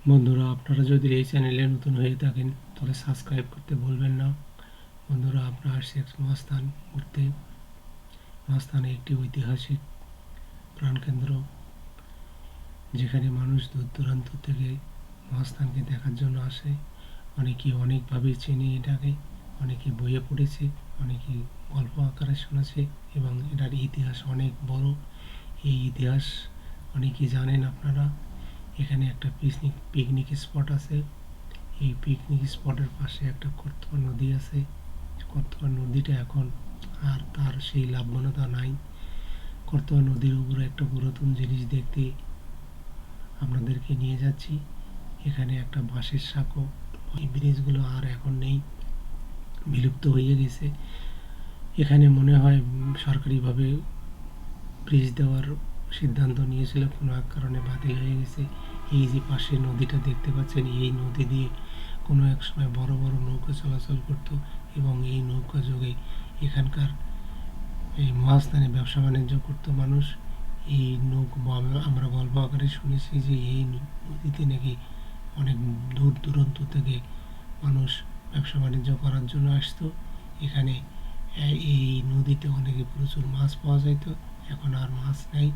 বন্ধুরা, আপনারা যদি এই চ্যানেলে নতুন হয়ে থাকেন তাহলে সাবস্ক্রাইব করতে ভুলবেন না। বন্ধুরা, আমরা আসছি এক মহাস্থান ঘুরতে। মহাস্থানে একটি ঐতিহাসিক প্রাণকেন্দ্র, যেখানে মানুষ দূর দূরান্ত থেকে মহাস্থানকে দেখার জন্য আসে। অনেকে অনেকভাবে চেনে এটাকে, অনেকে বইয়ে পড়েছে, অনেকে গল্প আকারে শুনেছে, এবং এটার ইতিহাস অনেক বড়। এই ইতিহাস অনেকেই জানেন আপনারা। এখানে একটা পিকনিক স্পট আছে। এই পিকনিক স্পটের পাশে একটা কর্তবা নদী আছে। কর্তবা নদীটা এখন আর তার সেই লাভবানতা নাই। কর্তবা নদীর উপরে একটা পুরাতন জিনিস দেখতে আপনাদেরকে নিয়ে যাচ্ছি। এখানে একটা বাঁশের সাঁকো। এই ব্রিজগুলো আর এখন নেই, বিলুপ্ত হয়ে গেছে। এখানে মনে হয় সরকারিভাবে ব্রিজ দেওয়ার সিদ্ধান্ত নিয়েছিল, কোনো এক কারণে বাতিল হয়ে গেছে। এই যে পাশে নদীটা দেখতে পাচ্ছেন, এই নদী দিয়ে কোনো এক সময় বড় বড় নৌকা চলাচল করত, এবং এই নৌকা যোগে এখানকার এই মহাস্থানে ব্যবসা বাণিজ্য করতো মানুষ। এই নৌকা আমরা গল্প আকারে শুনেছি যে এই নদীতে নাকি অনেক দূর দূরান্ত থেকে মানুষ ব্যবসা বাণিজ্য করার জন্য আসতো। এখানে এই নদীতে অনেকে প্রচুর মাছ পাওয়া যেত। এখন আর মাছ নেই।